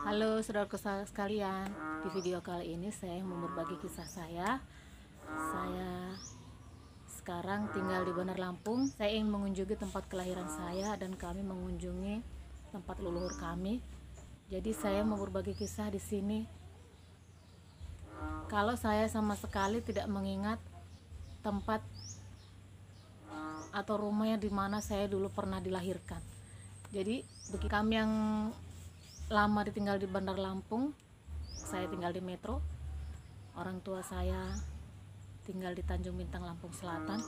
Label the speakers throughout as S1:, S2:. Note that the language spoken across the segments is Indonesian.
S1: Halo saudaraku sekalian, di video kali ini saya mau berbagi kisah saya. Saya sekarang tinggal di Bandar Lampung. Saya ingin mengunjungi tempat kelahiran saya dan kami mengunjungi tempat leluhur kami. Jadi saya mau berbagi kisah di sini. Kalau saya sama sekali tidak mengingat tempat atau rumahnya di mana saya dulu pernah dilahirkan. Jadi bagi kami yang lama ditinggal di Bandar Lampung, saya tinggal di Metro, orang tua saya tinggal di Tanjung Bintang, Lampung Selatan,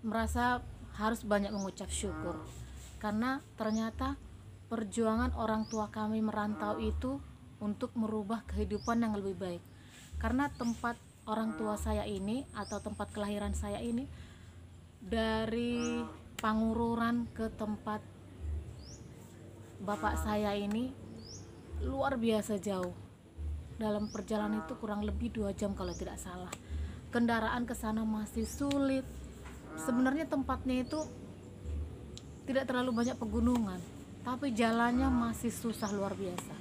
S1: merasa harus banyak mengucap syukur karena ternyata perjuangan orang tua kami merantau itu untuk merubah kehidupan yang lebih baik. Karena tempat orang tua saya ini atau tempat kelahiran saya ini dari Pangururan ke tempat bapak saya ini luar biasa jauh. Dalam perjalanan itu kurang lebih 2 jam kalau tidak salah. Kendaraan ke sana masih sulit. Sebenarnya tempatnya itu tidak terlalu banyak pegunungan, tapi jalannya masih susah luar biasa.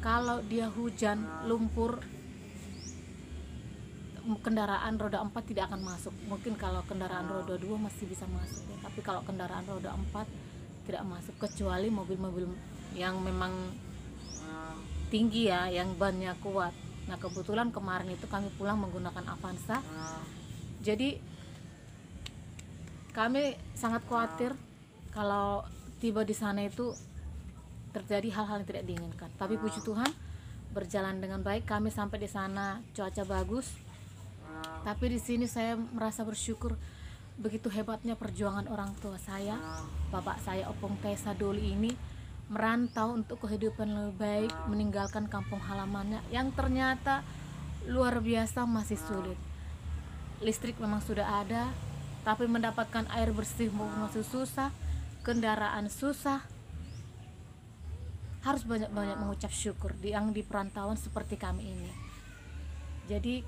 S1: Kalau dia hujan, lumpur, kendaraan roda 4 tidak akan masuk. Mungkin kalau kendaraan roda 2 masih bisa masuk ya. Tapi kalau kendaraan roda 4 tidak masuk, kecuali mobil-mobil yang memang tinggi ya, yang bannya kuat. Nah kebetulan kemarin itu kami pulang menggunakan Avanza. Jadi kami sangat khawatir kalau tiba di sana itu terjadi hal-hal yang tidak diinginkan. Tapi puji Tuhan berjalan dengan baik. Kami sampai di sana cuaca bagus. Tapi di sini saya merasa bersyukur begitu hebatnya perjuangan orang tua saya, bapak saya Opung Tesa Doli ini merantau untuk kehidupan lebih baik, meninggalkan kampung halamannya yang ternyata luar biasa masih sulit. Listrik memang sudah ada, tapi mendapatkan air bersih masih susah, kendaraan susah. Harus banyak-banyak mengucap syukur yang di perantauan seperti kami ini. Jadi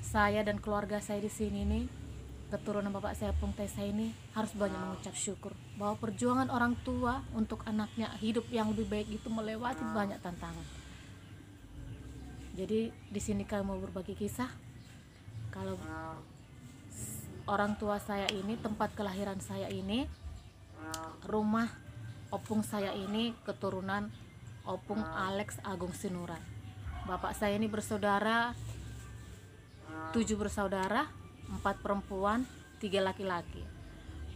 S1: saya dan keluarga saya di sini nih, keturunan bapak saya Opung Tesa ini harus banyak mengucap syukur bahwa perjuangan orang tua untuk anaknya hidup yang lebih baik itu melewati banyak tantangan. Jadi di sini kami mau berbagi kisah kalau orang tua saya ini, tempat kelahiran saya ini, rumah opung saya ini keturunan Opung Alex Agung Sinurat. Bapak saya ini bersaudara 7 bersaudara, 4 perempuan, 3 laki-laki.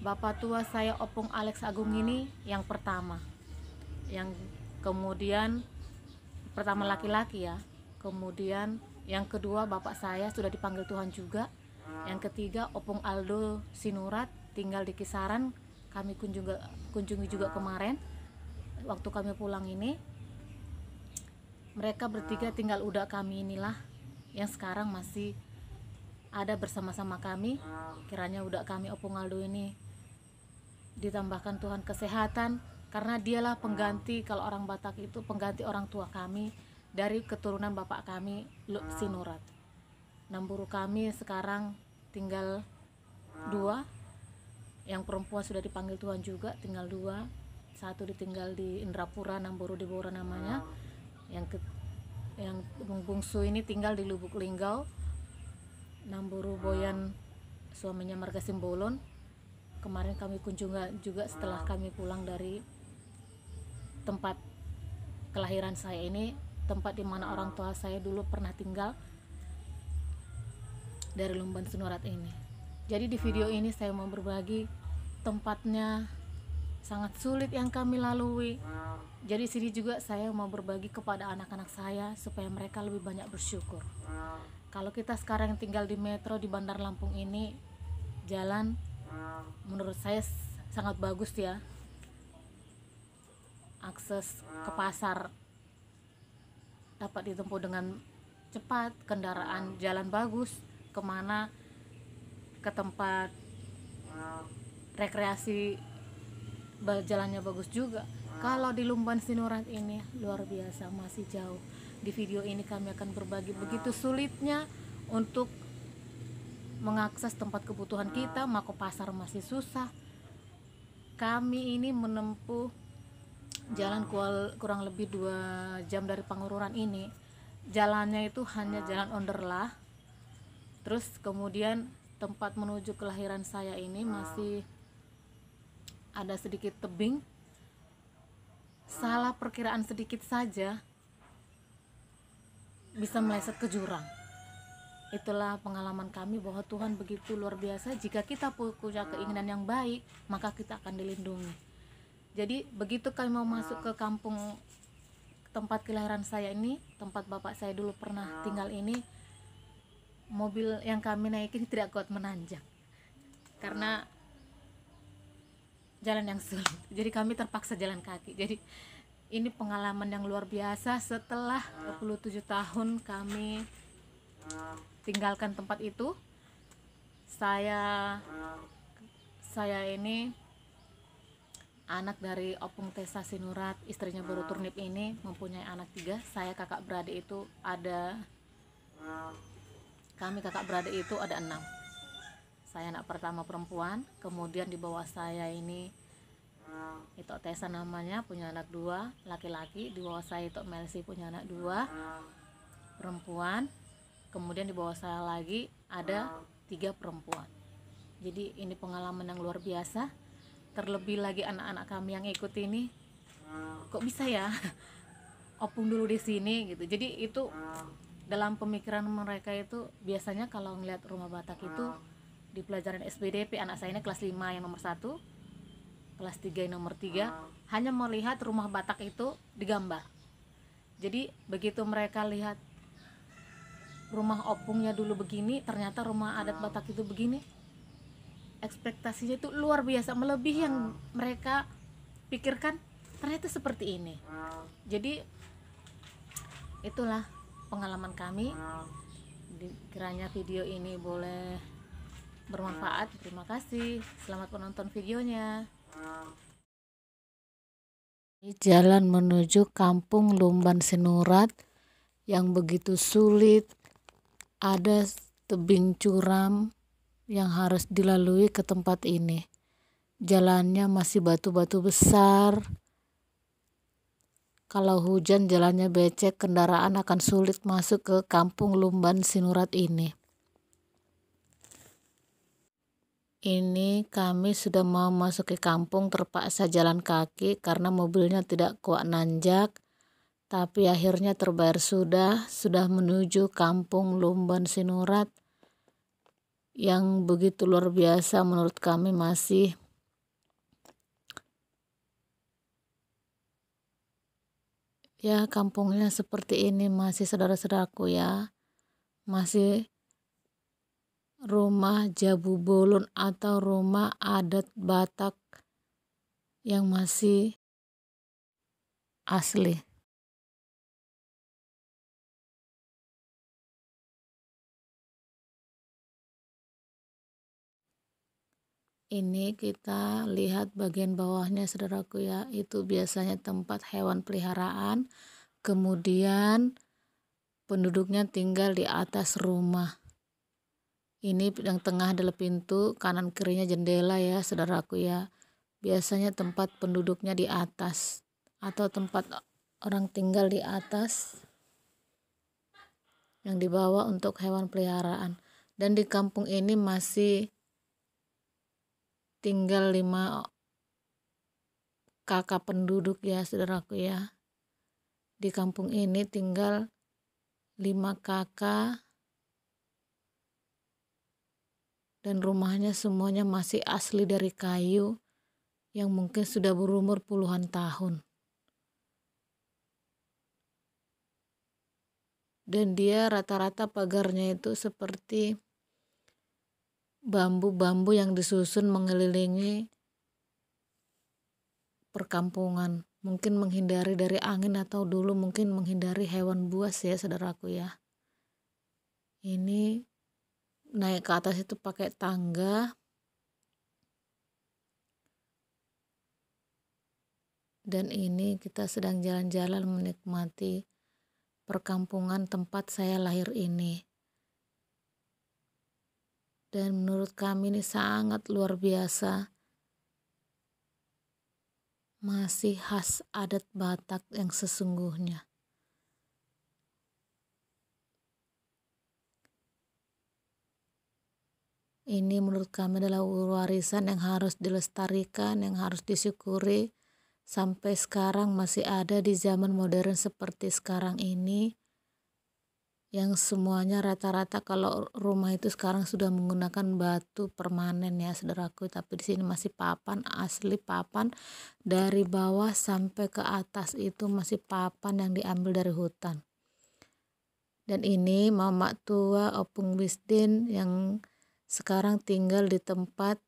S1: Bapak tua saya Opung Alex Agung ini yang pertama, yang kemudian pertama laki-laki ya, kemudian yang kedua bapak saya sudah dipanggil Tuhan juga, yang ketiga Opung Aldo Sinurat tinggal di Kisaran, kami kunjungi juga kemarin waktu kami pulang ini. Mereka bertiga tinggal udah kami inilah yang sekarang masih ada bersama-sama kami. Kiranya udah kami Opung Aldo ini ditambahkan Tuhan kesehatan, karena dialah pengganti, kalau orang Batak itu pengganti orang tua kami dari keturunan bapak kami Sinurat. Namburu kami sekarang tinggal 2, yang perempuan sudah dipanggil Tuhan juga tinggal 2, satu ditinggal di Indrapura, Namburu di Bora namanya, yang bungsu ini tinggal di Lubuk Linggau, Namburu Boyan suaminya Marga Simbolon. Kemarin kami kunjungi juga setelah kami pulang dari tempat kelahiran saya ini, tempat dimana orang tua saya dulu pernah tinggal dari Lumban Sinurat ini. Jadi di video ini saya mau berbagi tempatnya sangat sulit yang kami lalui. Jadi sini juga saya mau berbagi kepada anak-anak saya supaya mereka lebih banyak bersyukur. Kalau kita sekarang tinggal di Metro di Bandar Lampung ini, jalan menurut saya sangat bagus ya. Akses ke pasar dapat ditempuh dengan cepat, kendaraan jalan bagus, kemana ke tempat rekreasi jalannya bagus juga. Kalau di Lumban Sinurat ini luar biasa masih jauh. Di video ini kami akan berbagi begitu sulitnya untuk mengakses tempat kebutuhan kita. Mau ke pasar masih susah, kami ini menempuh jalan kurang lebih 2 jam dari Pangururan ini. Jalannya itu hanya jalan onderlah. Terus kemudian tempat menuju kelahiran saya ini masih ada sedikit tebing. Salah perkiraan sedikit saja bisa meleset ke jurang. Itulah pengalaman kami bahwa Tuhan begitu luar biasa. Jika kita punya keinginan yang baik, maka kita akan dilindungi. Jadi begitu kami mau masuk ke kampung tempat kelahiran saya ini, tempat bapak saya dulu pernah tinggal ini, mobil yang kami naikin tidak kuat menanjak karena jalan yang sulit. Jadi kami terpaksa jalan kaki. Jadi ini pengalaman yang luar biasa. Setelah 27 tahun kami tinggalkan tempat itu, saya ini anak dari Opung Tesa Sinurat, istrinya Baru Turnip ini mempunyai anak 3. Saya kakak beradik itu ada, kami kakak beradik itu ada 6. Saya anak pertama perempuan. Kemudian di bawah saya ini itu Tesa namanya, punya anak 2 laki-laki. Di bawah saya itu Melsi punya anak 2 perempuan. Kemudian di bawah saya lagi ada 3 perempuan. Jadi ini pengalaman yang luar biasa. Terlebih lagi anak-anak kami yang ikut ini, kok bisa ya Opung dulu di sini gitu. Jadi itu dalam pemikiran mereka itu biasanya kalau ngeliat rumah Batak itu di pelajaran SPDP, anak saya ini kelas 5 yang nomor 1, kelas 3 yang nomor 3, hanya melihat rumah Batak itu digambar. Jadi begitu mereka lihat rumah opungnya dulu begini, ternyata rumah adat Batak itu begini, ekspektasinya itu luar biasa, melebihi yang mereka pikirkan. Ternyata seperti ini. Jadi itulah pengalaman kami. Kiranya video ini boleh bermanfaat. Terima kasih. Selamat menonton videonya. Jalan menuju kampung Lumban Sinurat yang begitu sulit. Ada tebing curam yang harus dilalui ke tempat ini. Jalannya masih batu-batu besar. Kalau hujan jalannya becek, kendaraan akan sulit masuk ke kampung Lumban Sinurat ini. Ini kami sudah mau masuk ke kampung, terpaksa jalan kaki karena mobilnya tidak kuat nanjak. Tapi akhirnya terbayar sudah menuju kampung Lumban Sinurat yang begitu luar biasa menurut kami. Masih ya kampungnya seperti ini, masih saudara-saudaraku ya, masih rumah Jabu Bolon atau rumah adat Batak yang masih asli. Ini kita lihat bagian bawahnya saudaraku ya, itu biasanya tempat hewan peliharaan. Kemudian penduduknya tinggal di atas rumah. Ini yang tengah adalah pintu, kanan kirinya jendela ya saudaraku ya. Biasanya tempat penduduknya di atas atau tempat orang tinggal di atas, yang dibawa untuk hewan peliharaan. Dan di kampung ini masih tinggal 5 kakak penduduk ya saudaraku ya. Di kampung ini tinggal 5 kakak dan rumahnya semuanya masih asli dari kayu yang mungkin sudah berumur puluhan tahun. Dan dia rata-rata pagarnya itu seperti bambu-bambu yang disusun mengelilingi perkampungan. Mungkin menghindari dari angin atau dulu mungkin menghindari hewan buas ya saudaraku ya. Ini naik ke atas itu pakai tangga. Dan ini kita sedang jalan-jalan menikmati perkampungan tempat saya lahir ini. Dan menurut kami ini sangat luar biasa. masih khas adat Batak yang sesungguhnya. Ini menurut kami adalah warisan yang harus dilestarikan, yang harus disyukuri. Sampai sekarang masih ada di zaman modern seperti sekarang ini, yang semuanya rata-rata kalau rumah itu sekarang sudah menggunakan batu permanen ya saudaraku, tapi di sini masih papan asli, papan dari bawah sampai ke atas itu masih papan yang diambil dari hutan. Dan ini mama tua Opung Bisdin yang sekarang tinggal di tempat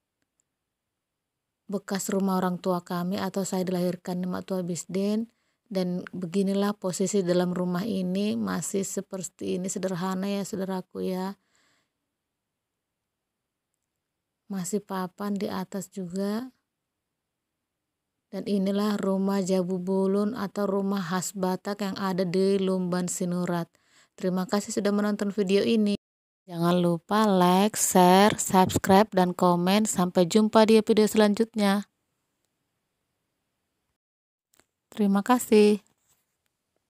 S1: bekas rumah orang tua kami, atau saya dilahirkan di Mak Tua Bisdin. Dan beginilah posisi dalam rumah ini, masih seperti ini, sederhana ya saudaraku ya. Masih papan di atas juga. Dan inilah rumah Jabu Bulun atau rumah khas Batak yang ada di Lumban Sinurat. Terima kasih sudah menonton video ini. Jangan lupa like, share, subscribe, dan komen. Sampai jumpa di video selanjutnya. Terima kasih.